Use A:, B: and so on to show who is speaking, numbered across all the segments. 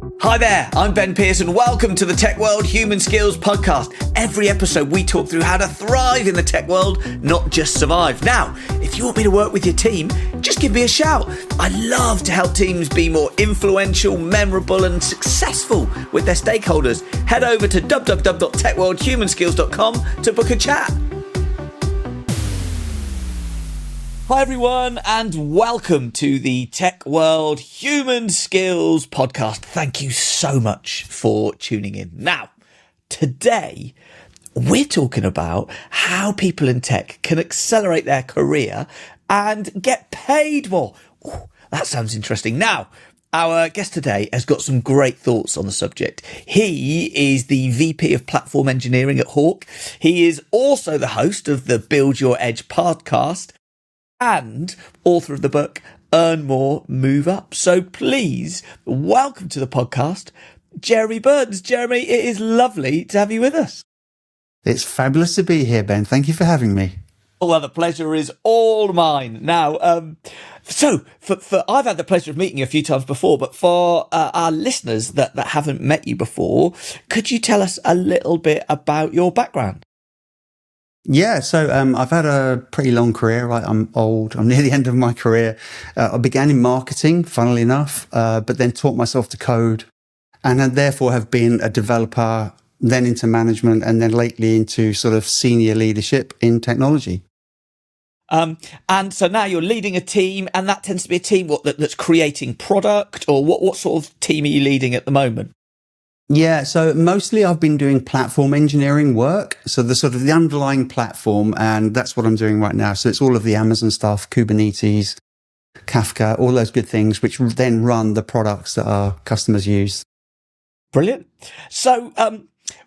A: Hi there, I'm Ben Pearce and welcome to the Tech World Human Skills Podcast. Every episode we talk through how to thrive in the tech world, not just survive. Now, if you want me to work with your team, just give me a shout. I love to help teams be more influential, memorable and successful with their stakeholders. Head over to www.techworldhumanskills.com to book a chat. Hi everyone and welcome to the Tech World Human Skills Podcast. Thank you so much for tuning in. Now, today we're talking about how people in tech can accelerate their career and get paid more. Ooh, that sounds interesting. Now, our guest today has got some great thoughts on the subject. He is the VP of Platform Engineering at Hawke. He is also the host of the Build Your Edge podcast and author of the book, Earn More, Move Up. So please, welcome to the podcast, Jeremy Burns. Jeremy, it is lovely to have you with us.
B: It's fabulous to be here, Ben. Thank you for having me.
A: Well, the pleasure is all mine. Now, I've had the pleasure of meeting you a few times before, but for our listeners that haven't met you before, could you tell us a little bit about your background?
B: Yeah, so I've had a pretty long career, right? I'm old. I'm near the end of my career. I began in marketing, funnily enough, but then taught myself to code and therefore have been a developer, then into management, and then lately into sort of senior leadership in technology.
A: And so now you're leading a team, and that tends to be a team that's creating product, or what sort of team are you leading at the moment?
B: Yeah, so mostly I've been doing platform engineering work. So the sort of the underlying platform, and that's what I'm doing right now. So it's all of the Amazon stuff, Kubernetes, Kafka, all those good things, which then run the products that our customers use.
A: Brilliant. So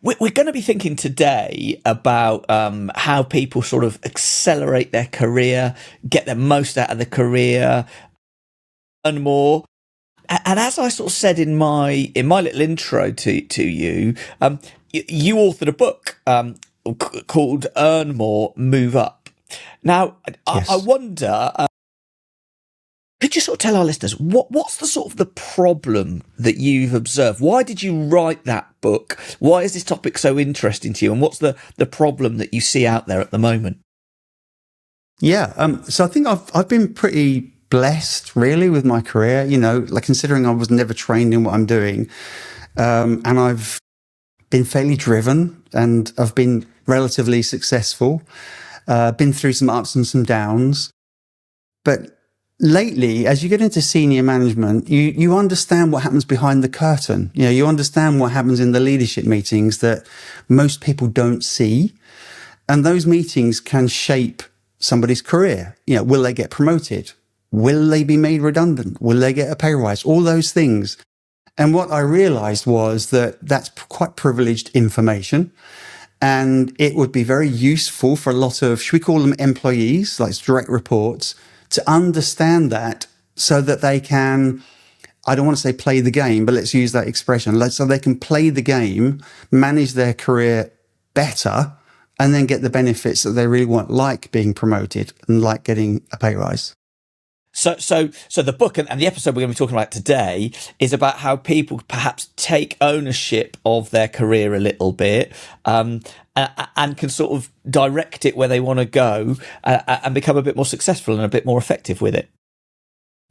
A: we're going to be thinking today about how people sort of accelerate their career, get the most out of the career, and more. And as I sort of said in my little intro to you, you authored a book called Earn More, Move Up. Now, yes. I wonder, could you sort of tell our listeners what's the sort of the problem that you've observed? Why did you write that book? Why is this topic so interesting to you? And what's the problem that you see out there at the moment?
B: Yeah, so I think I've been pretty blessed really with my career, like considering I was never trained in what I'm doing. And I've been fairly driven and I've been relatively successful, been through some ups and some downs. But lately, as you get into senior management, you understand what happens behind the curtain. You understand what happens in the leadership meetings that most people don't see. And those meetings can shape somebody's career. Will they get promoted? Will they be made redundant? Will they get a pay rise? All those things. And what I realized was that that's quite privileged information. And it would be very useful for a lot of, should we call them employees, like direct reports, to understand that so that they can, I don't want to say play the game, but let's use that expression. So they can play the game, manage their career better, and then get the benefits that they really want, like being promoted and like getting a pay rise.
A: So the book and the episode we're going to be talking about today is about how people perhaps take ownership of their career a little bit, and can sort of direct it where they want to go, and become a bit more successful and a bit more effective with it.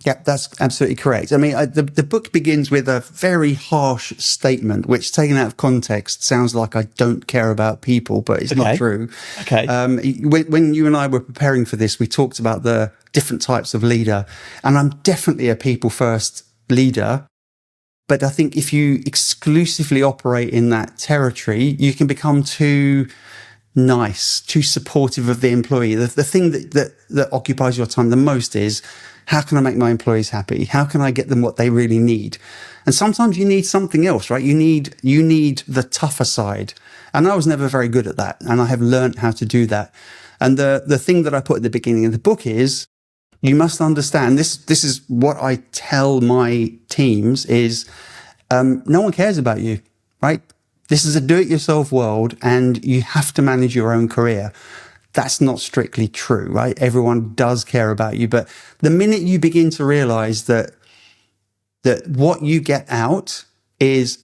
B: Yeah, that's absolutely correct. I mean, the book begins with a very harsh statement, which taken out of context sounds like I don't care about people, but it's not true.
A: Okay.
B: When you and I were preparing for this, we talked about the different types of leader, and I'm definitely a people first leader. But I think if you exclusively operate in that territory, you can become too nice, too supportive of the employee. The thing that occupies your time the most is, how can I make my employees happy? How can I get them what they really need? And sometimes you need something else, right? You need the tougher side. And I was never very good at that. And I have learned how to do that. And the thing that I put at the beginning of the book is, you must understand, this is what I tell my teams is, no one cares about you, right? This is a do-it-yourself world and you have to manage your own career. That's not strictly true, right? Everyone does care about you. But the minute you begin to realize that what you get out is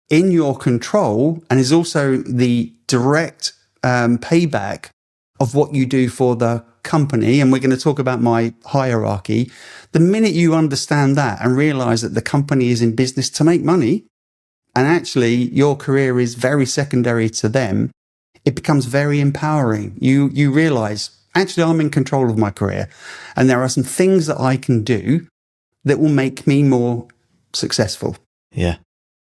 B: in your control and is also the direct payback of what you do for the company. And we're going to talk about my hierarchy. The minute you understand that and realize that the company is in business to make money, and actually your career is very secondary to them, it becomes very empowering. You realize, actually, I'm in control of my career, and there are some things that I can do that will make me more successful.
A: Yeah.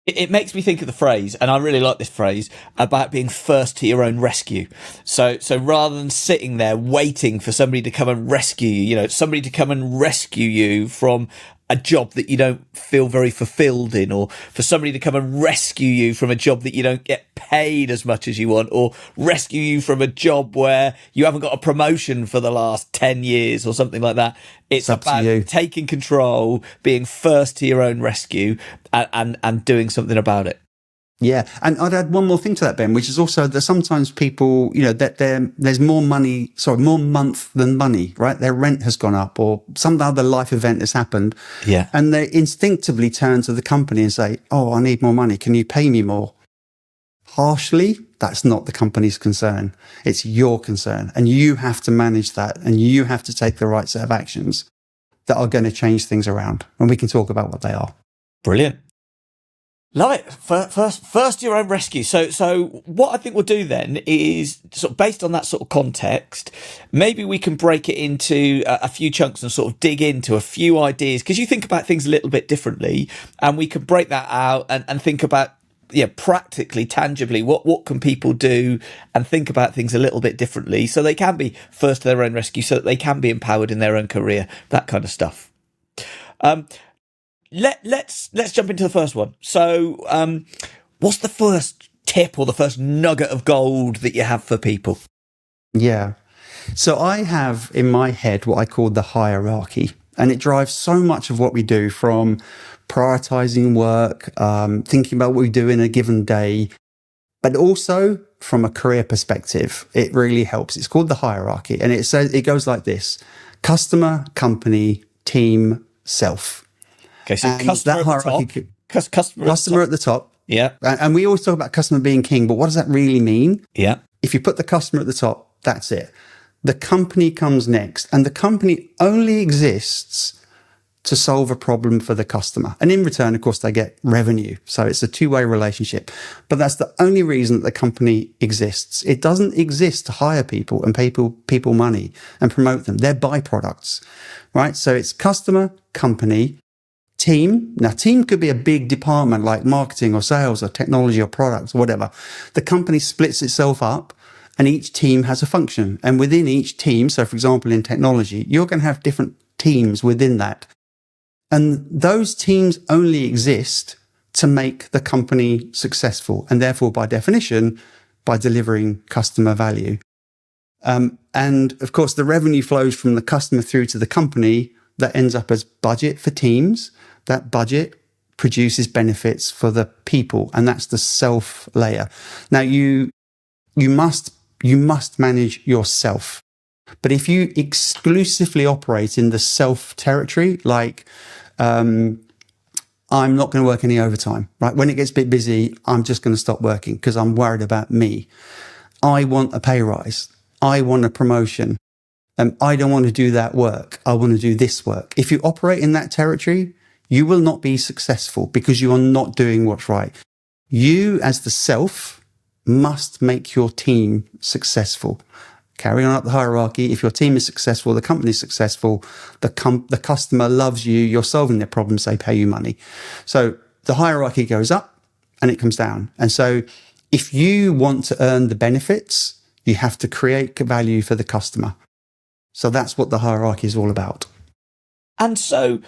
A: It makes me think of the phrase, and I really like this phrase, about being first to your own rescue. So rather than sitting there waiting for somebody to come and rescue you, somebody to come and rescue you from a job that you don't feel very fulfilled in, or for somebody to come and rescue you from a job that you don't get paid as much as you want, or rescue you from a job where you haven't got a promotion for the last 10 years or something like that. It's about taking control, being first to your own rescue, and doing something about it.
B: Yeah. And I'd add one more thing to that, Ben, which is also that sometimes people, that there's more month than money, right? Their rent has gone up or some other life event has happened.
A: Yeah.
B: And they instinctively turn to the company and say, oh, I need more money. Can you pay me more? Harshly, that's not the company's concern. It's your concern. And you have to manage that. And you have to take the right set of actions that are going to change things around. And we can talk about what they are.
A: Brilliant. Love it. First your own rescue. So what I think we'll do then is, sort of based on that sort of context, maybe we can break it into a few chunks and sort of dig into a few ideas, because you think about things a little bit differently, and we can break that out and think about, practically, tangibly, what can people do, and think about things a little bit differently so they can be first to their own rescue, so that they can be empowered in their own career, that kind of stuff. Let's jump into the first one. So, what's the first tip or the first nugget of gold that you have for people?
B: Yeah. So I have in my head what I call the hierarchy, and it drives so much of what we do, from prioritizing work, thinking about what we do in a given day, but also from a career perspective. It really helps. It's called the hierarchy, and it goes like this: customer, company, team, self.
A: Okay, so customer
B: at the top.
A: Yeah.
B: And we always talk about customer being king, but what does that really mean?
A: Yeah.
B: If you put the customer at the top, that's it. The company comes next, and the company only exists to solve a problem for the customer. And in return, of course, they get revenue. So it's a two-way relationship. But that's the only reason that the company exists. It doesn't exist to hire people and pay people money and promote them. They're byproducts, right? So it's customer, company, team. Now, team could be a big department like marketing or sales or technology or products or whatever. The company splits itself up, and each team has a function. And within each team, so for example, in technology, you're going to have different teams within that. And those teams only exist to make the company successful, and therefore, by definition, by delivering customer value. And of course, the revenue flows from the customer through to the company. That ends up as budget for teams. That budget produces benefits for the people, and that's the self layer. Now, you must manage yourself. But if you exclusively operate in the self territory, like, I'm not going to work any overtime, right? When it gets a bit busy, I'm just going to stop working because I'm worried about me. I want a pay rise. I want a promotion. I don't want to do that work. I want to do this work. If you operate in that territory, you will not be successful because you are not doing what's right. You, as the self, must make your team successful. Carry on up the hierarchy. If your team is successful, the company is successful, the customer loves you, you're solving their problems, they pay you money. So the hierarchy goes up and it comes down. And so if you want to earn the benefits, you have to create value for the customer. So that's what the hierarchy is all about.
A: And so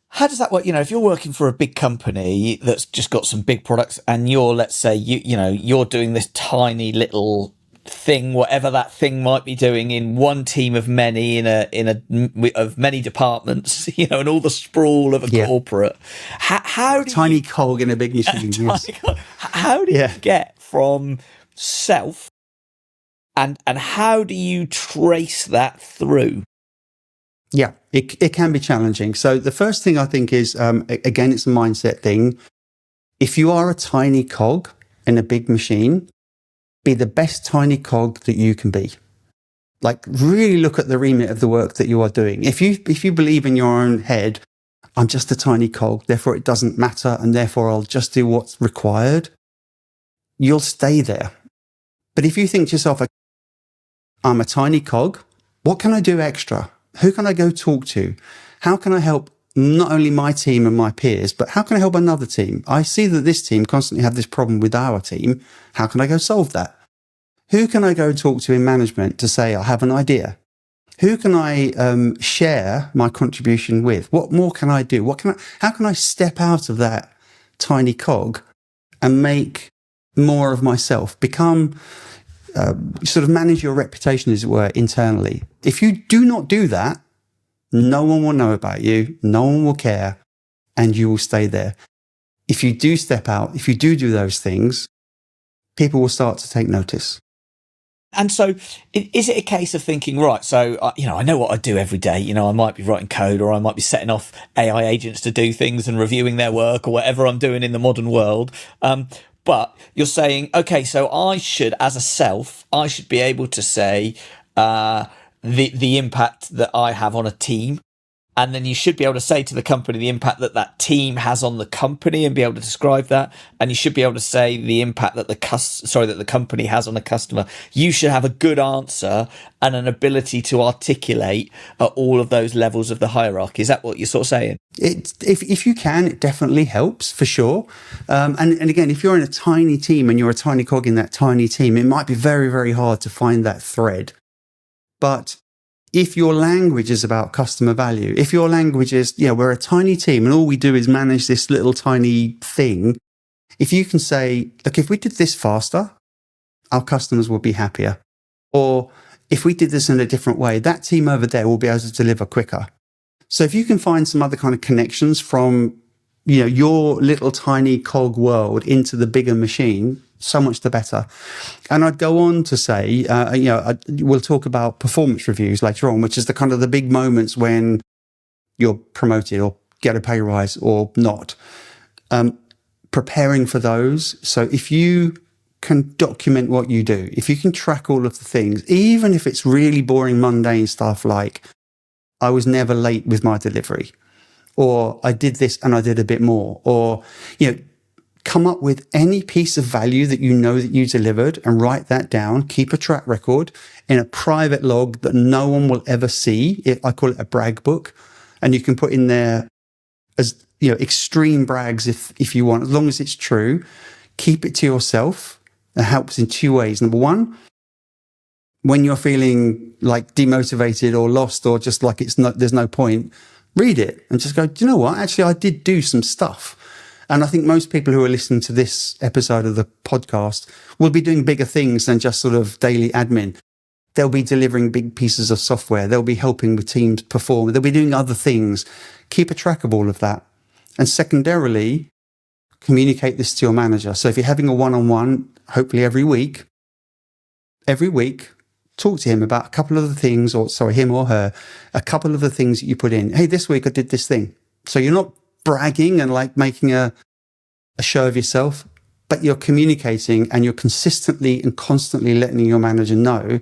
A: how does that work? If you're working for a big company that's just got some big products, and you're, let's say, you're doing this tiny little thing, whatever that thing might be doing, in one team of many, of many departments, and all the sprawl of a corporate. How do
B: tiny cog in a big machine?
A: How do you get from self, and how do you trace that through?
B: Yeah, it can be challenging. So the first thing I think is, again, it's a mindset thing. If you are a tiny cog in a big machine, be the best tiny cog that you can be. Like, really look at the remit of the work that you are doing. If you believe in your own head, I'm just a tiny cog, therefore it doesn't matter, and therefore I'll just do what's required, you'll stay there. But if you think to yourself, I'm a tiny cog, what can I do extra? Who can I go talk to? How can I help not only my team and my peers, but how can I help another team? I see that this team constantly have this problem with our team. How can I go solve that? Who can I go talk to in management to say, I have an idea? Who can I share my contribution with? What more can I do? How can I step out of that tiny cog and make more of myself? Become, sort of manage your reputation, as it were, internally. If you do not do that, no one will know about you, no one will care, and you will stay there. If you do step out, if you do those things, people will start to take notice.
A: And so is it a case of thinking, right, so, I know what I do every day. I might be writing code, or I might be setting off AI agents to do things and reviewing their work, or whatever I'm doing in the modern world. But you're saying, okay, so I should be able to say the impact that I have on a team. And then you should be able to say to the company the impact that team has on the company and be able to describe that. And you should be able to say the impact that the company has on the customer. You should have a good answer and an ability to articulate at all of those levels of the hierarchy. Is that what you're sort of saying?
B: If you can, it definitely helps, for sure. And again, if you're in a tiny team and you're a tiny cog in that tiny team, it might be very, very hard to find that thread. But if your language is about customer value, if your language is, we're a tiny team and all we do is manage this little tiny thing, if you can say, look, if we did this faster, our customers will be happier. Or if we did this in a different way, that team over there will be able to deliver quicker. So if you can find some other kind of connections from, your little tiny cog world into the bigger machine, so much the better. And I'd go on to say, we'll talk about performance reviews later on, which is the kind of the big moments when you're promoted or get a pay rise or not. Preparing for those. So if you can document what you do, if you can track all of the things, even if it's really boring, mundane stuff like, I was never late with my delivery, or I did this and I did a bit more, or, come up with any piece of value that you know that you delivered and write that down. Keep a track record in a private log that no one will ever see. I call it a brag book. And you can put in there as, extreme brags if you want, as long as it's true. Keep it to yourself. It helps in two ways. Number one, when you're feeling like demotivated or lost or just like there's no point, read it and just go, do you know what? Actually, I did do some stuff. And I think most people who are listening to this episode of the podcast will be doing bigger things than just sort of daily admin. They'll be delivering big pieces of software. They'll be helping the teams perform. They'll be doing other things. Keep a track of all of that. And secondarily, communicate this to your manager. So if you're having a one-on-one, hopefully every week, talk to him about a couple of the things, him or her, a couple of the things that you put in. Hey, this week I did this thing. So you're not bragging and like making a show of yourself, but you're communicating and you're consistently and constantly letting your manager know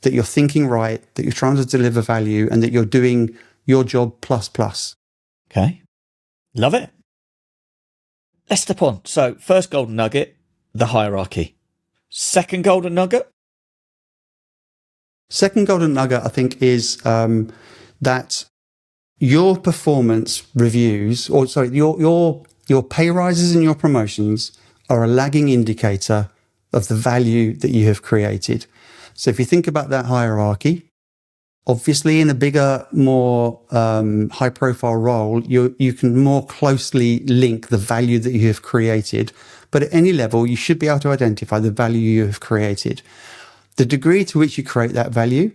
B: that you're thinking right, that you're trying to deliver value, and that you're doing your job plus.
A: Okay. Love it. Let's step on. So first golden nugget, the hierarchy. Second golden nugget?
B: Second golden nugget, I think, is that your performance reviews, your pay rises and your promotions are a lagging indicator of the value that you have created. So if you think about that hierarchy, obviously in a bigger, more high profile role, you can more closely link the value that you have created. But at any level, you should be able to identify the value you have created. The degree to which you create that value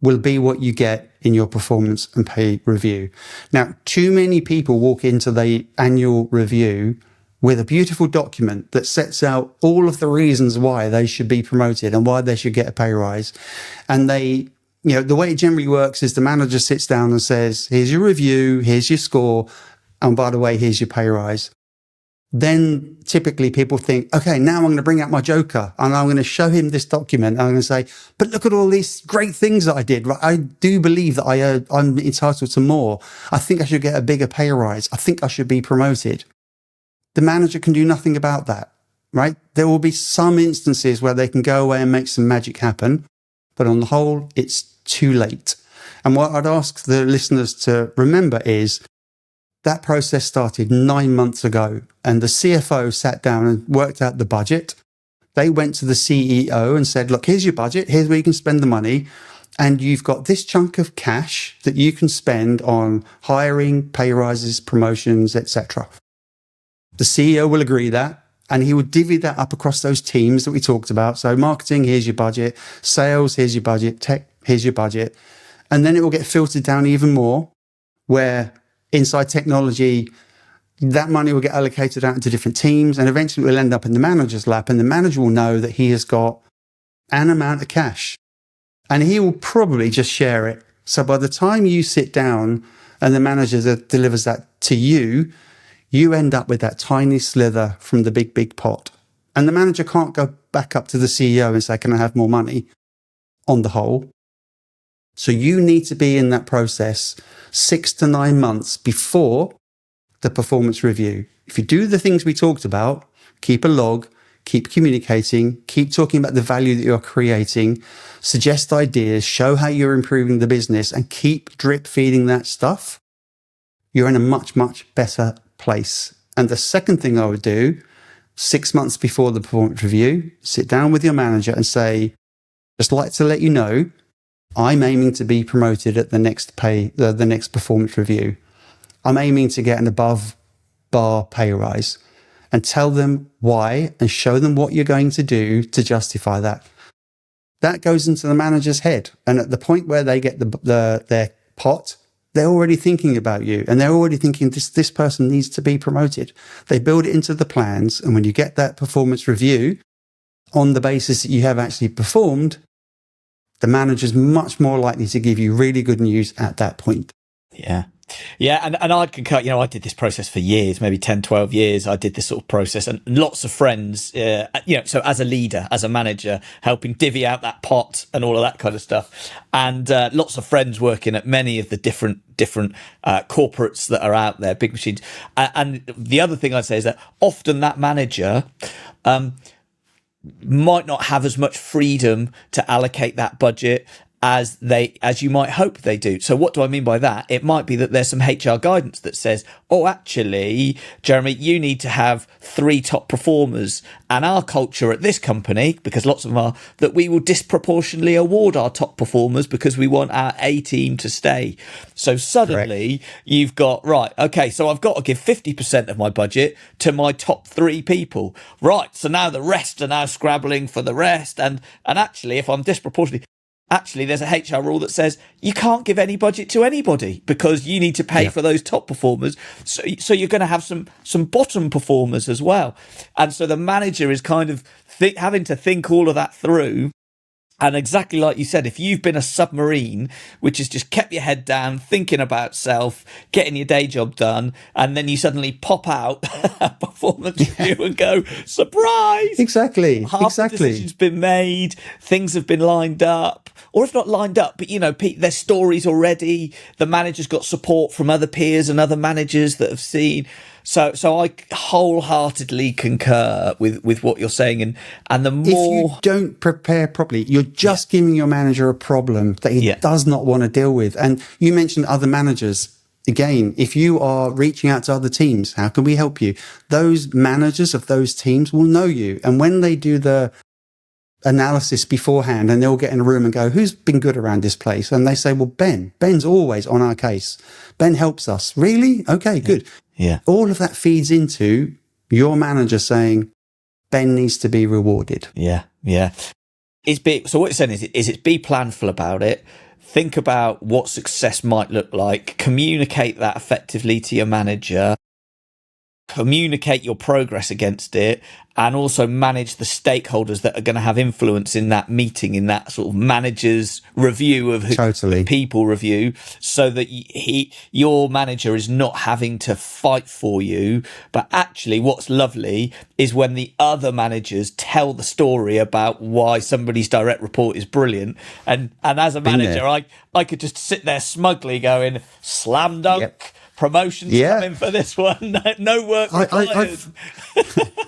B: will be what you get in your performance and pay review. Now, too many people walk into the annual review with a beautiful document that sets out all of the reasons why they should be promoted and why they should get a pay rise. And the way it generally works is the manager sits down and says, here's your review, here's your score, and by the way, here's your pay rise. then typically people think, okay, now I'm going to bring out my joker and I'm going to show him this document. And I'm going to say, but look at all these great things that I did. I do believe that I'm entitled to more. I think I should get a bigger pay rise. I think I should be promoted. The manager can do nothing about that, right? There will be some instances where they can go away and make some magic happen. But on the whole, it's too late. And what I'd ask the listeners to remember is that process started 9 months ago, and the CFO sat down and worked out the budget. They went to the CEO and said, look, here's your budget. Here's where you can spend the money. And you've got this chunk of cash that you can spend on hiring, pay rises, promotions, etc. The CEO will agree that, and he will divvy that up across those teams that we talked about. So marketing, here's your budget. Sales, here's your budget. Tech, here's your budget. And then it will get filtered down even more, where inside technology, that money will get allocated out into different teams, and eventually it will end up in the manager's lap, and the manager will know that he has got an amount of cash, and he will probably just share it. So by the time you sit down and the manager delivers that to you, you end up with that tiny slither from the big, big pot. And the manager can't go back up to the CEO and say, can I have more money on the whole? So you need to be in that process 6 to 9 months before the performance review. If you do the things we talked about, keep a log, keep communicating, keep talking about the value that you're creating, suggest ideas, show how you're improving the business, and keep drip feeding that stuff, you're in a much, much better place. And the second thing I would do, 6 months before the performance review, sit down with your manager and say, just like to let you know, I'm aiming to be promoted at the next performance review. I'm aiming to get an above bar pay rise, and tell them why and show them what you're going to do to justify that. That goes into the manager's head. And at the point where they get their pot, they're already thinking about you, and they're already thinking this person needs to be promoted. They build it into the plans. And when you get that performance review on the basis that you have actually performed, the manager's much more likely to give you really good news at that point.
A: Yeah. Yeah. And I concur, I did this process for years, maybe 10, 12 years. I did this sort of process, and lots of friends, so as a leader, as a manager, helping divvy out that pot and all of that kind of stuff. And lots of friends working at many of the different corporates that are out there, big machines. And the other thing I'd say is that often that manager, might not have as much freedom to allocate that budget as you might hope they do. So what do I mean by that? It might be that there's some HR guidance that says, oh, actually, Jeremy, you need to have 3 top performers, and our culture at this company, because lots of them are, that we will disproportionately award our top performers because we want our A team to stay. So suddenly you've got, right, okay, so I've got to give 50% of my budget to my top 3 people. Right, so now the rest are now scrabbling for the rest. And actually, if I'm disproportionately, actually, there's a HR rule that says you can't give any budget to anybody because you need to pay for those top performers. So you're going to have some bottom performers as well. And so the manager is kind of having to think all of that through. And exactly like you said, if you've been a submarine, which has just kept your head down, thinking about self, getting your day job done, and then you suddenly pop out a performance review and go, surprise!
B: Exactly.
A: Half the decision's been made, things have been lined up, or if not lined up, but there's stories already. The manager's got support from other peers and other managers that have seen. So I wholeheartedly concur with what you're saying, and the more,
B: if you don't prepare properly, you're just giving your manager a problem that he does not want to deal with. And you mentioned other managers. Again, if you are reaching out to other teams, how can we help you? Those managers of those teams will know you, and when they do the analysis beforehand, and they'll get in a room and go, who's been good around this place? And they say, well, Ben's always on our case. Ben helps us. Really? Okay, good.
A: Yeah.
B: All of that feeds into your manager saying, Ben needs to be rewarded.
A: Yeah. Yeah. So what you're saying is it's be planful about it. Think about what success might look like. Communicate that effectively to your manager. communicate your progress against it, and also manage the stakeholders that are going to have influence in that meeting, in that sort of manager's review of people review, so that your manager is not having to fight for you. But actually what's lovely is when the other managers tell the story about why somebody's direct report is brilliant. And as a manager, I could just sit there smugly going, slam dunk. Yep. Promotion's coming for this one. No work required.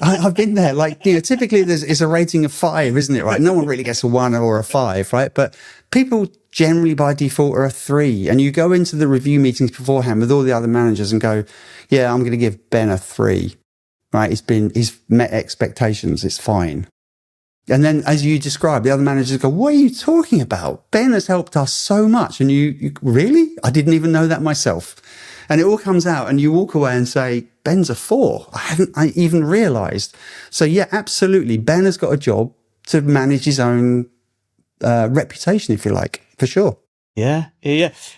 B: I've been there. Like, typically it's a rating of 5, isn't it? Right? No one really gets a 1 or a 5, right? But people generally by default are a 3. And you go into the review meetings beforehand with all the other managers and go, yeah, I'm going to give Ben a 3, right? He's met expectations. It's fine. And then, as you described, the other managers go, what are you talking about? Ben has helped us so much. And you really? I didn't even know that myself. And it all comes out and you walk away and say, Ben's a 4. I even realized. So yeah, absolutely. Ben has got a job to manage his own reputation, if you like, for sure.
A: Yeah.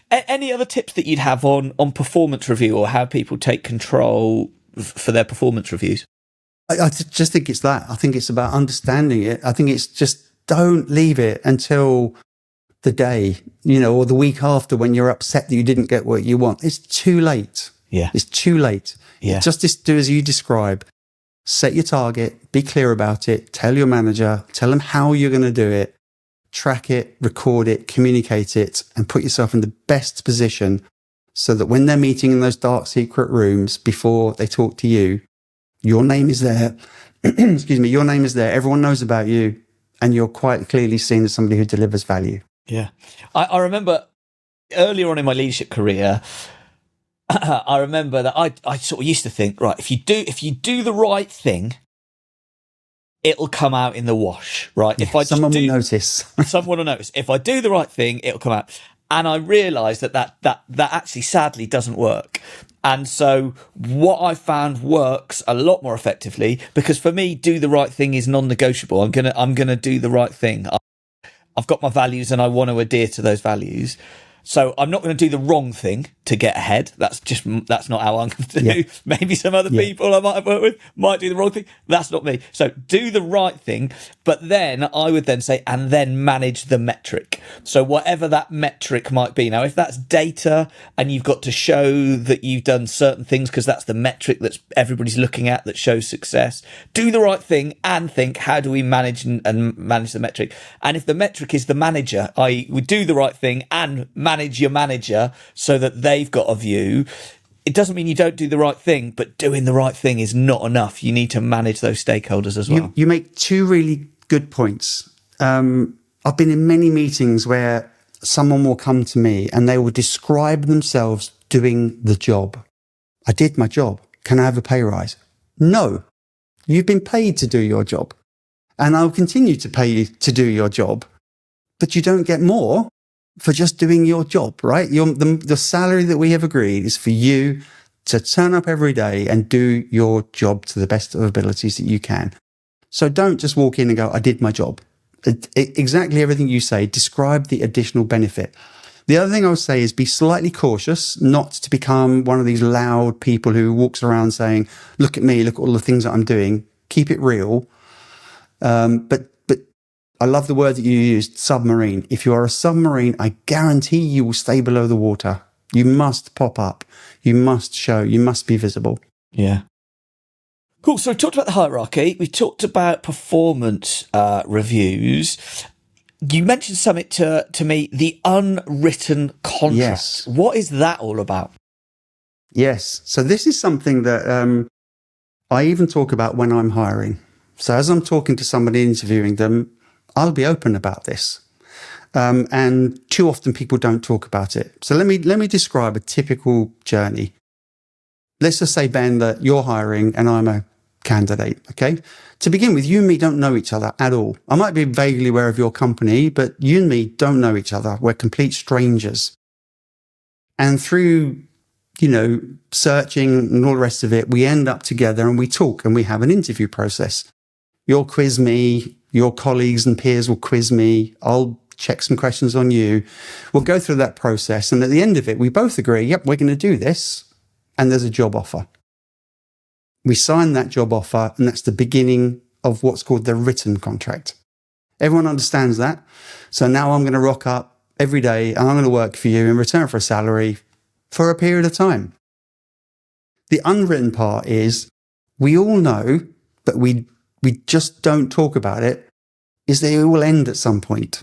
A: Any other tips that you'd have on performance review, or how people take control for their performance reviews?
B: I just think it's that. I think it's about understanding it. I think it's just, don't leave it until the day, or the week after, when you're upset that you didn't get what you want. It's too late.
A: Yeah.
B: It's too late.
A: Yeah.
B: Just do as you describe. Set your target, be clear about it, tell your manager, tell them how you're going to do it, track it, record it, communicate it, and put yourself in the best position so that when they're meeting in those dark secret rooms before they talk to you, your name is there. Excuse me. Your name is there. Everyone knows about you, and you're quite clearly seen as somebody who delivers value.
A: Yeah. I remember earlier on in my leadership career, I remember that I sort of used to think, right, if you do the right thing, it'll come out in the wash, right? If
B: someone will notice.
A: Someone will notice. If I do the right thing, it'll come out. And I realised that actually sadly doesn't work. And so what I found works a lot more effectively, because for me, do the right thing is non-negotiable. I'm gonna do the right thing. I've got my values and I want to adhere to those values. So I'm not going to do the wrong thing to get ahead. That's not how I'm going to do. Yeah. Maybe some other people I might have worked with might do the wrong thing. That's not me. So do the right thing. But then I would then say, and then manage the metric. So whatever that metric might be. Now, if that's data and you've got to show that you've done certain things because that's the metric that everybody's looking at that shows success, do the right thing and think, how do we manage and manage the metric? And if the metric is the manager, i.e. we do the right thing and manage your manager so that they've got a view, it doesn't mean you don't do the right thing, but doing the right thing is not enough. You need to manage those stakeholders as well.
B: You make 2 really good points. I've been in many meetings where someone will come to me and they will describe themselves doing the job. I did my job. Can I have a pay rise? No. You've been paid to do your job, and I'll continue to pay you to do your job, but you don't get more for just doing your job, right? The salary that we have agreed is for you to turn up every day and do your job to the best of abilities that you can. So don't just walk in and go, I did my job. Exactly everything you say, describe the additional benefit. The other thing I would say is be slightly cautious not to become one of these loud people who walks around saying, look at me, look at all the things that I'm doing. Keep it real. But I love the word that you used, submarine. If you are a submarine, I guarantee you will stay below the water. You must pop up. You must show. You must be visible.
A: Yeah. Cool. So we talked about the hierarchy. We talked about performance reviews. You mentioned something to me, the unwritten contract.
B: Yes.
A: What is that all about?
B: Yes. So this is something that I even talk about when I'm hiring. So as I'm talking to somebody, interviewing them, I'll be open about this. And too often people don't talk about it. So let me describe a typical journey. Let's just say, Ben, that you're hiring and I'm a candidate. Okay. To begin with, you and me don't know each other at all. I might be vaguely aware of your company, but you and me don't know each other. We're complete strangers. And through, searching and all the rest of it, we end up together and we talk and we have an interview process. You'll quiz me. Your colleagues and peers will quiz me. I'll check some questions on you. We'll go through that process. And at the end of it, we both agree, yep, we're going to do this. And there's a job offer. We sign that job offer, and that's the beginning of what's called the written contract. Everyone understands that. So now I'm going to rock up every day and I'm going to work for you in return for a salary for a period of time. The unwritten part is we all know, but we just don't talk about it, is that it will end at some point.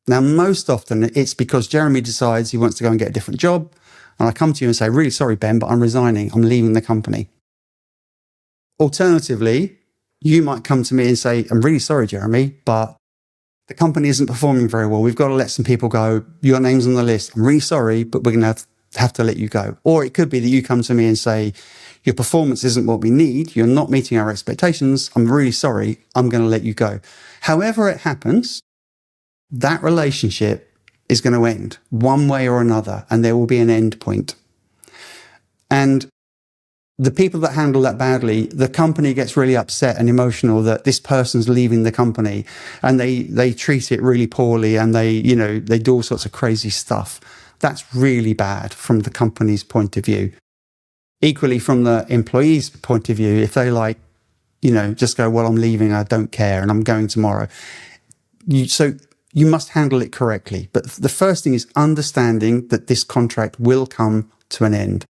B: Now, most often it's because Jeremy decides he wants to go and get a different job. And I come to you and say, really sorry, Ben, but I'm resigning. I'm leaving the company. Alternatively, you might come to me and say, I'm really sorry, Jeremy, but the company isn't performing very well. We've got to let some people go. Your name's on the list. I'm really sorry, but we're going to have to let you go. Or it could be that you come to me and say, your performance isn't what we need. You're not meeting our expectations. I'm really sorry. I'm going to let you go. However it happens, that relationship is going to end one way or another, and there will be an end point. And the people that handle that badly, the company gets really upset and emotional that this person's leaving the company, and they treat it really poorly, and they do all sorts of crazy stuff. That's really bad from the company's point of view. Equally, from the employee's point of view, if they just go, well, I'm leaving, I don't care, and I'm going tomorrow. So you must handle it correctly. But the first thing is understanding that this contract will come to an end.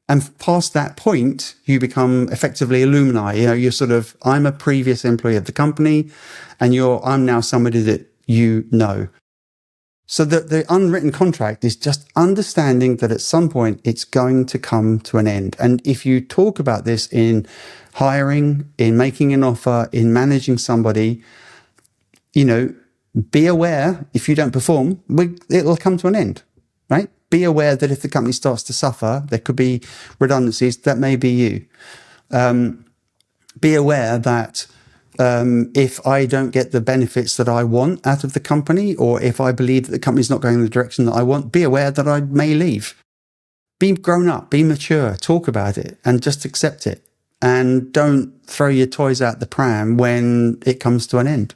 B: And past that point, you become effectively alumni. You're I'm a previous employee of the company, and I'm now somebody that you know. So the unwritten contract is just understanding that at some point it's going to come to an end. And if you talk about this in hiring, in making an offer, in managing somebody, be aware if you don't perform, it'll come to an end, right? Be aware that if the company starts to suffer, there could be redundancies. That may be you. Be aware that if I don't get the benefits that I want out of the company, or if I believe that the company's not going in the direction that I want, be aware that I may leave. Be grown up, be mature, talk about it, and just accept it. And don't throw your toys out the pram when it comes to an end.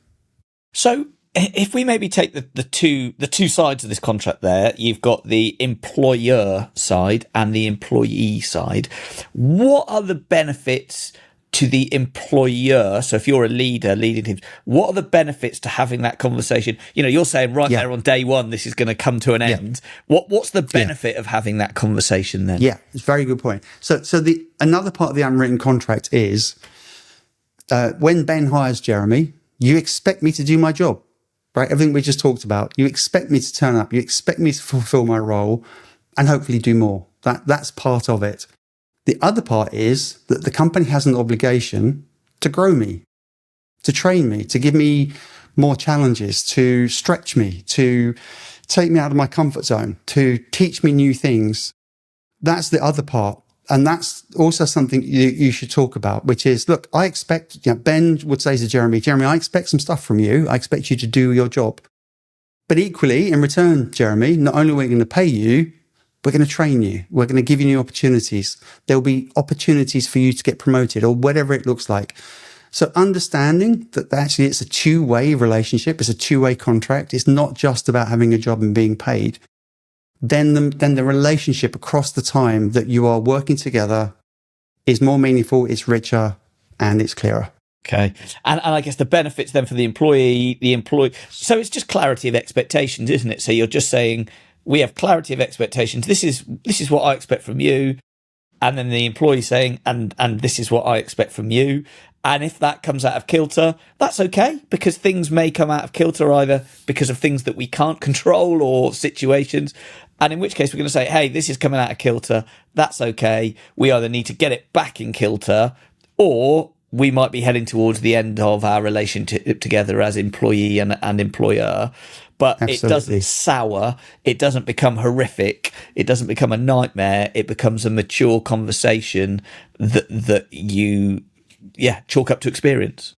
A: So if we maybe take the two sides of this contract there, you've got the employer side and the employee side. What are the benefits to the employer? So if you're a leader leading teams, what are the benefits to having that conversation? You're saying there on day one, this is going to come to an end. What's the benefit of having that conversation then?
B: Yeah, it's a very good point. So another part of the unwritten contract is when Ben hires Jeremy, you expect me to do my job, right? Everything we just talked about. You expect me to turn up. You expect me to fulfill my role and hopefully do more. That's part of it. The other part is that the company has an obligation to grow me, to train me, to give me more challenges, to stretch me, to take me out of my comfort zone, to teach me new things. That's the other part. And that's also something you should talk about, which is, look, I expect, Ben would say to Jeremy, I expect some stuff from you. I expect you to do your job. But equally, in return, Jeremy, not only are we going to pay you, we're going to train you. We're going to give you new opportunities. There'll be opportunities for you to get promoted or whatever it looks like. So understanding that actually it's a two-way relationship, it's a two-way contract. It's not just about having a job and being paid. Then the relationship across the time that you are working together is more meaningful, it's richer, and it's clearer.
A: Okay. And I guess the benefits then for the employee. So it's just clarity of expectations, isn't it? So you're just saying, we have clarity of expectations. This is what I expect from you. And then the employee saying, and this is what I expect from you. And if that comes out of kilter, that's okay, because things may come out of kilter either because of things that we can't control or situations. And in which case we're going to say, hey, this is coming out of kilter. That's okay. We either need to get it back in kilter, or we might be heading towards the end of our relationship together as employee and employer. But Absolutely. It doesn't sour. It doesn't become horrific. It doesn't become a nightmare. It becomes a mature conversation that you, chalk up to experience.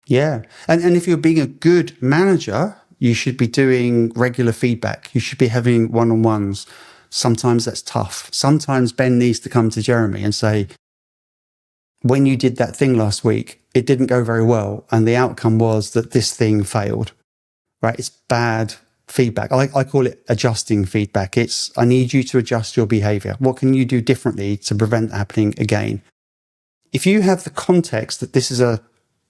B: Yeah. And if you're being a good manager, you should be doing regular feedback. You should be having one-on-ones. Sometimes that's tough. Sometimes Ben needs to come to Jeremy and say, when you did that thing last week, it didn't go very well. And the outcome was that this thing failed. Right? It's bad feedback. I call it adjusting feedback. I need you to adjust your behavior. What can you do differently to prevent happening again? if you have the context that this is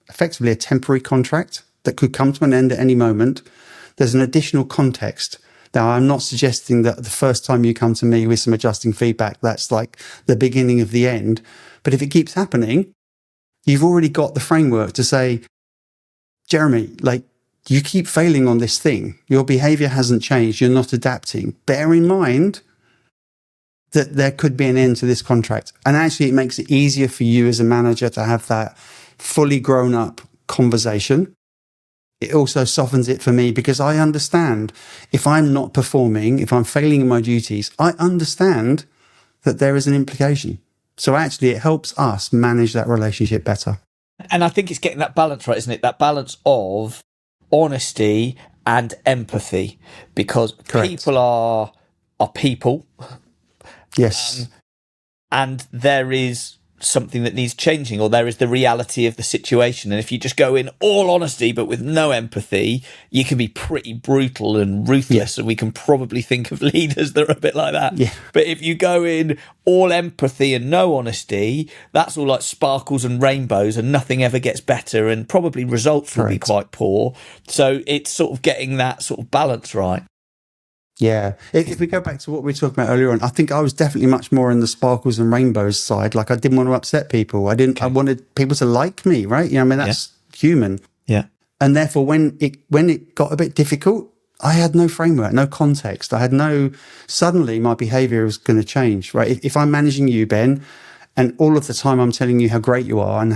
B: effectively a temporary contract that could come to an end at any moment, there's an additional context. Now, I'm not suggesting that the first time you come to me with some adjusting feedback, that's like the beginning of the end. But if it keeps happening, you've already got the framework to say, Jeremy, like, you keep failing on this thing. Your behavior hasn't changed. You're not adapting. Bear in mind that there could be an end to this contract. And actually, it makes it easier for you as a manager to have that fully grown up conversation. It also softens it for me because I understand if I'm not performing, if I'm failing in my duties, I understand that there is an implication. So actually, it helps us manage that relationship better.
A: And I think it's getting that balance right, isn't it? That balance of honesty and empathy, because
B: Correct.
A: people are people.
B: Yes.
A: And there is something that needs changing, or there is the reality of the situation. And if you just go in all honesty but with no empathy, you can be pretty brutal and ruthless. And we can probably think of leaders that are a bit like that.
B: Yeah.
A: But if you go in all empathy and no honesty, that's all like sparkles and rainbows, and nothing ever gets better, and probably results will be quite poor. So it's sort of getting that sort of balance right.
B: Yeah. If we go back to what we were talking about earlier on, I think I was definitely much more in the sparkles and rainbows side. Like, I didn't want to upset people. I wanted people to like me, right? I mean, that's human.
A: Yeah.
B: And therefore, when it got a bit difficult, I had no framework, no context. Suddenly my behavior was going to change, right? If I'm managing you, Ben, and all of the time I'm telling you how great you are and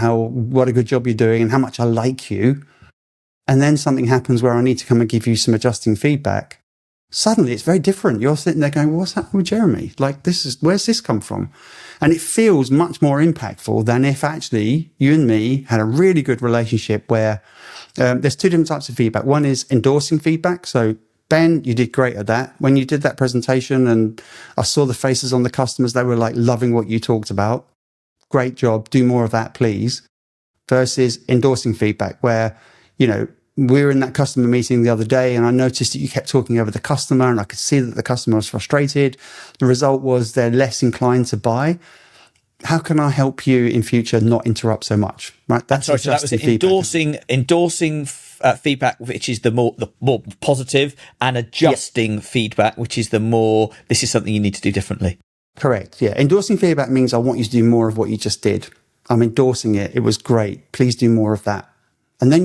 B: what a good job you're doing and how much I like you, and then something happens where I need to come and give you some adjusting feedback, suddenly it's very different. You're sitting there going, well, what's happening with Jeremy? Like, where's this come from? And it feels much more impactful than if actually you and me had a really good relationship where there's two different types of feedback. One is endorsing feedback. So, Ben, you did great at that. When you did that presentation and I saw the faces on the customers, they were like loving what you talked about. Great job. Do more of that, please. Versus endorsing feedback where, we were in that customer meeting the other day and I noticed that you kept talking over the customer and I could see that the customer was frustrated. The result was they're less inclined to buy. How can I help you in future not interrupt so much? Right? That's
A: so that was endorsing feedback, which is the more positive, and adjusting feedback, which is the more, this is something you need to do differently.
B: Correct. Yeah. Endorsing feedback means I want you to do more of what you just did. I'm endorsing it. It was great. Please do more of that. And then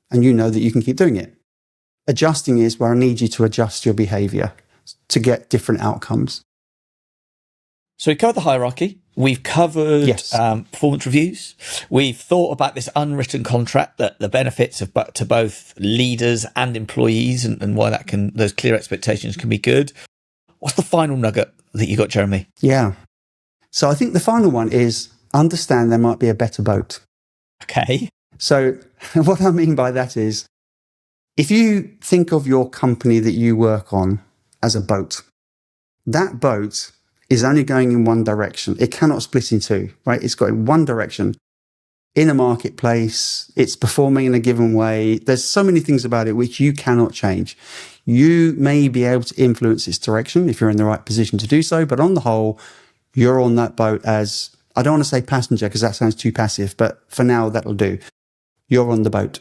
B: and you know that you can keep doing it. Adjusting is where I need you to adjust your behavior to get different outcomes.
A: So we covered the hierarchy. We've covered performance reviews. We've thought about this unwritten contract, that the benefits to both leaders and employees, and why those clear expectations can be good. What's the final nugget that you got, Jeremy?
B: Yeah. So I think the final one is understand there might be a better boat.
A: Okay.
B: So what I mean by that is, if you think of your company that you work on as a boat, that boat is only going in one direction. It cannot split in two, right? It's got in one direction. In a marketplace, it's performing in a given way. There's so many things about it which you cannot change. You may be able to influence its direction if you're in the right position to do so, but on the whole, you're on that boat as, I don't want to say passenger because that sounds too passive, but for now that'll do. You're on the boat.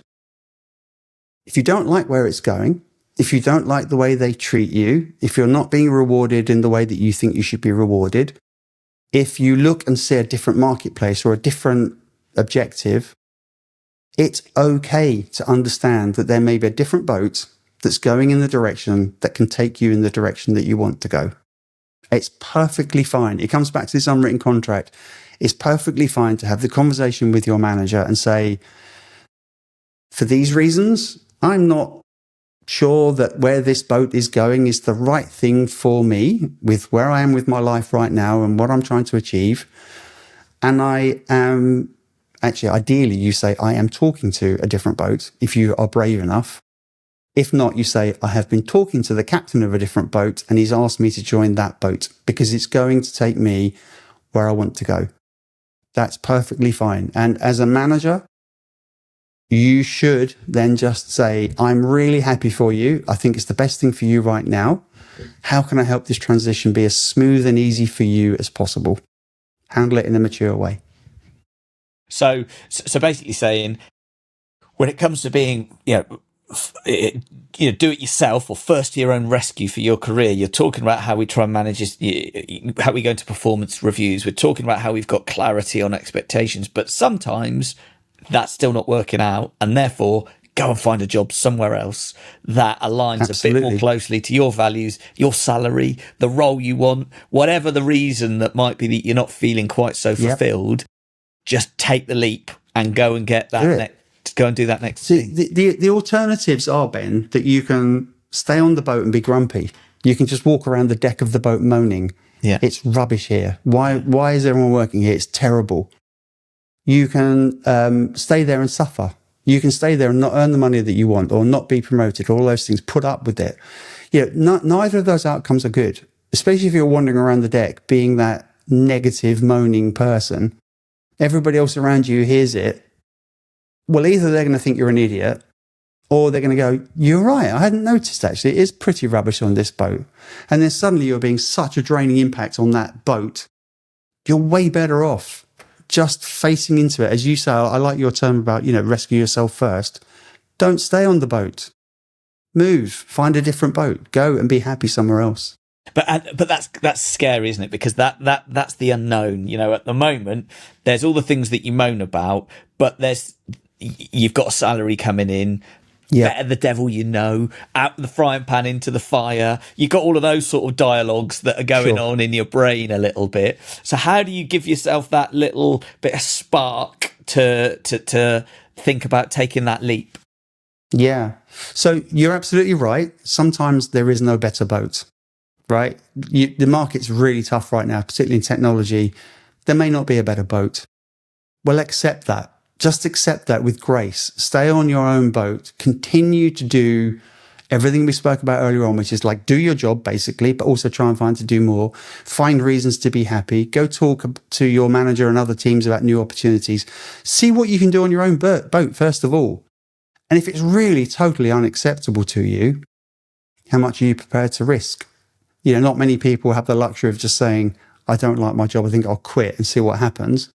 B: If you don't like where it's going, if you don't like the way they treat you, if you're not being rewarded in the way that you think you should be rewarded, if you look and see a different marketplace or a different objective, it's okay to understand that there may be a different boat that's going in the direction that can take you in the direction that you want to go. It's perfectly fine. It comes back to this unwritten contract. It's perfectly fine to have the conversation with your manager and say, for these reasons, I'm not sure that where this boat is going is the right thing for me with where I am with my life right now and what I'm trying to achieve. And I am actually, ideally, you say, I am talking to a different boat if you are brave enough. If not, you say, I have been talking to the captain of a different boat and he's asked me to join that boat because it's going to take me where I want to go. That's perfectly fine. And as a manager, you should then just say, I'm really happy for you. I think it's the best thing for you right now. How can I help this transition be as smooth and easy for you as possible? Handle it in a mature way.
A: So basically saying, when it comes to being, do it yourself or first to your own rescue for your career, you're talking about how we try and manage how we go into performance reviews. We're talking about how we've got clarity on expectations, but sometimes that's still not working out, and therefore go and find a job somewhere else that aligns a bit more closely to your values, your salary, the role you want, whatever the reason that might be that you're not feeling quite so fulfilled. Just take the leap and go and get that go and do that next thing.
B: The alternatives are, Ben, that you can stay on the boat and be grumpy. You can just walk around the deck of the boat moaning.
A: Yeah,
B: it's rubbish here. Why is everyone working here? It's terrible. You can stay there and suffer. You can stay there and not earn the money that you want, or not be promoted, all those things. Put up with it. Neither of those outcomes are good, especially if you're wandering around the deck being that negative, moaning person. Everybody else around you hears it. Well, either they're going to think you're an idiot, or they're going to go, you're right, I hadn't noticed actually, it is pretty rubbish on this boat. And then suddenly you're being such a draining impact on that boat. You're way better off just facing into it. As you say, I like your term about, rescue yourself first. Don't stay on the boat. Move, find a different boat, go and be happy somewhere else.
A: But that's scary, isn't it? Because that's the unknown. At the moment, there's all the things that you moan about, but you've got a salary coming in. Better the devil out the frying pan into the fire. You've got all of those sort of dialogues that are going on in your brain a little bit. So how do you give yourself that little bit of spark to think about taking that leap?
B: Yeah. So you're absolutely right. Sometimes there is no better boat, right? The market's really tough right now, particularly in technology. There may not be a better boat. Well, accept that. Just accept that with grace. Stay on your own boat. Continue to do everything we spoke about earlier on, which is like do your job basically, but also try and find to do more. Find reasons to be happy. Go talk to your manager and other teams about new opportunities. See what you can do on your own boat, first of all. And if it's really totally unacceptable to you, how much are you prepared to risk? Not many people have the luxury of just saying, I don't like my job, I think I'll quit and see what happens.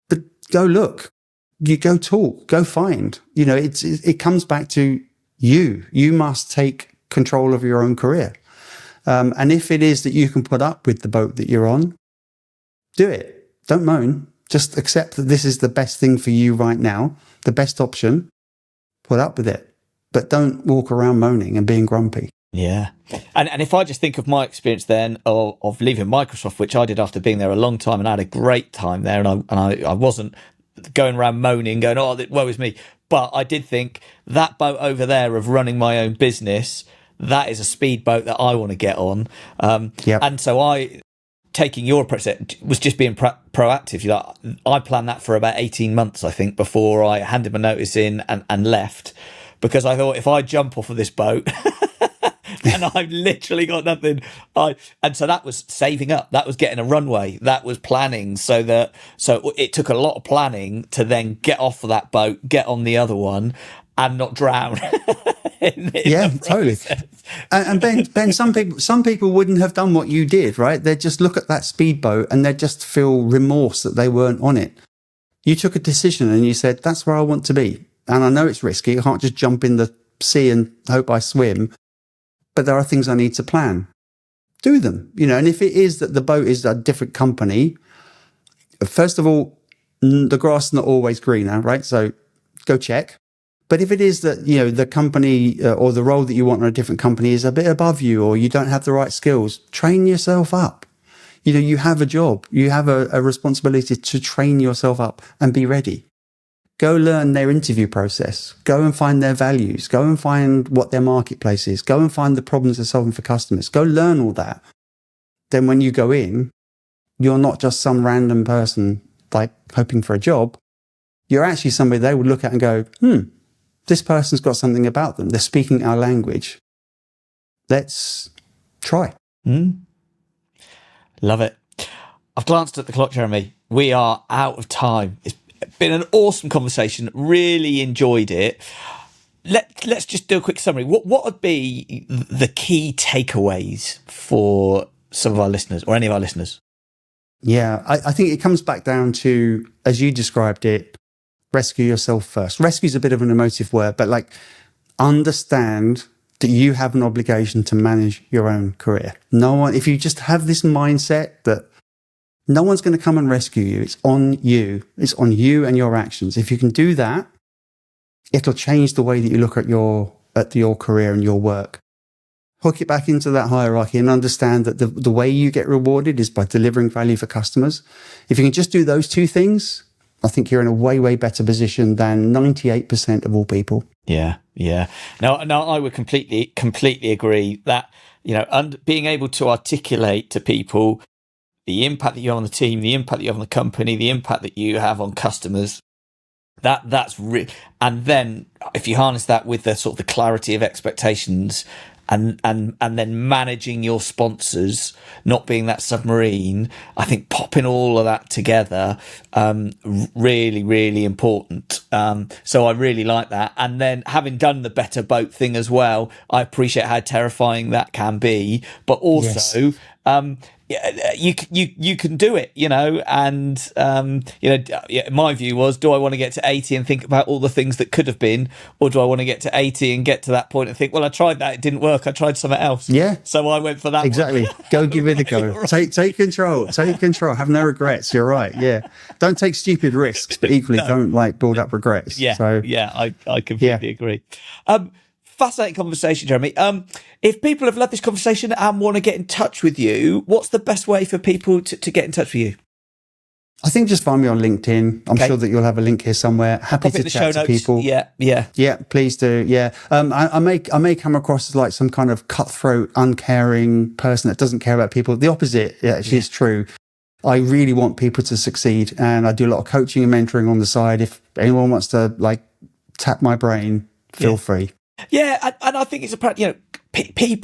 B: But go look, you go talk, go find. It comes back to you. You must take control of your own career. And if it is that you can put up with the boat that you're on, do it. Don't moan. Just accept that this is the best thing for you right now, the best option. Put up with it. But don't walk around moaning and being grumpy.
A: Yeah. And if I just think of my experience then of leaving Microsoft, which I did after being there a long time, and I had a great time there, and I wasn't going around moaning, going, woe is me. But I did think that boat over there of running my own business, that is a speedboat that I want to get on. And so taking your approach was just being proactive. I planned that for about 18 months, I think, before I handed my notice in and left, because I thought if I jump off of this boat and I've literally got nothing, and so that was saving up, that was getting a runway, that was planning, so it took a lot of planning to then get off of that boat, get on the other one, and not drown.
B: Totally. And Ben, some people wouldn't have done what you did, right? They'd just look at that speedboat and they'd just feel remorse that they weren't on it. You took a decision and you said, that's where I want to be. And I know it's risky. I can't just jump in the sea and hope I swim. But there are things I need to plan. Do them, and if it is that the boat is a different company, first of all, the grass is not always greener, right? So go check. But if it is that, the company or the role that you want in a different company is a bit above you, or you don't have the right skills, train yourself up. You have a job, you have a responsibility to train yourself up and be ready. Go learn their interview process. Go and find their values. Go and find what their marketplace is. Go and find the problems they're solving for customers. Go learn all that. Then when you go in, you're not just some random person like hoping for a job. You're actually somebody they would look at and go, this person's got something about them. They're speaking our language. Let's try.
A: Love it. I've glanced at the clock, Jeremy. We are out of time. It's been an awesome conversation. Really enjoyed it. Let's just do a quick summary. What would be the key takeaways for some of our listeners, or any of our listeners?
B: Yeah, I think it comes back down to, as you described it, rescue yourself first. Rescue is a bit of an emotive word, but like, understand that you have an obligation to manage your own career. No one, if you just have this mindset that no one's going to come and rescue you, it's on you. It's on you and your actions. If you can do that, it'll change the way that you look at your career and your work. Hook it back into that hierarchy and understand that the way you get rewarded is by delivering value for customers. If you can just do those two things, I think you're in a way, way better position than 98% of all people.
A: Yeah. No, I would completely agree that, being able to articulate to people the impact that you have on the team, the impact that you have on the company, the impact that you have on customers, that's and then if you harness that with the sort of the clarity of expectations and then managing your sponsors, not being that submarine, I think popping all of that together, really, really important. So I really like that. And then having done the better boat thing as well, I appreciate how terrifying that can be, but also, you can do it, and my view was, do I want to get to 80 and think about all the things that could have been, or do I want to get to 80 and get to that point and think, well, I tried that, it didn't work, I tried something else, so I went for that
B: exactly one. Go give it a go. Right. take control, have no regrets. You're right. Don't take stupid risks, but equally don't build up regrets.
A: I completely agree. Fascinating conversation, Jeremy. If people have loved this conversation and want to get in touch with you, what's the best way for people to get in touch with you?
B: I think just find me on LinkedIn. I'm sure that you'll have a link here somewhere. Happy to chat to people. Yeah, please do. Yeah. I may come across as like some kind of cutthroat, uncaring person that doesn't care about people. The opposite, actually, is true. I really want people to succeed, and I do a lot of coaching and mentoring on the side. If anyone wants to tap my brain, feel free.
A: Yeah, and I think it's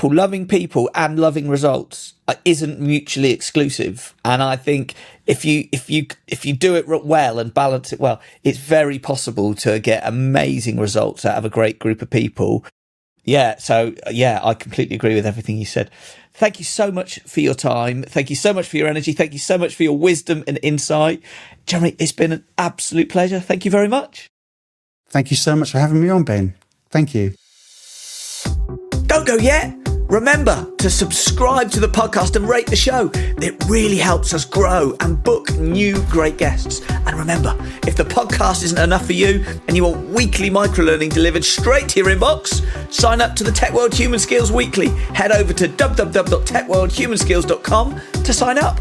A: loving people and loving results isn't mutually exclusive. And I think if you do it well and balance it well, it's very possible to get amazing results out of a great group of people. Yeah, so I completely agree with everything you said. Thank you so much for your time. Thank you so much for your energy. Thank you so much for your wisdom and insight. Jeremy, it's been an absolute pleasure. Thank you very much.
B: Thank you so much for having me on, Ben. Thank you.
A: Don't go yet. Remember to subscribe to the podcast and rate the show. It really helps us grow and book new great guests. And remember, if the podcast isn't enough for you and you want weekly microlearning delivered straight to your inbox, sign up to the Tech World Human Skills Weekly. Head over to www.techworldhumanskills.com to sign up.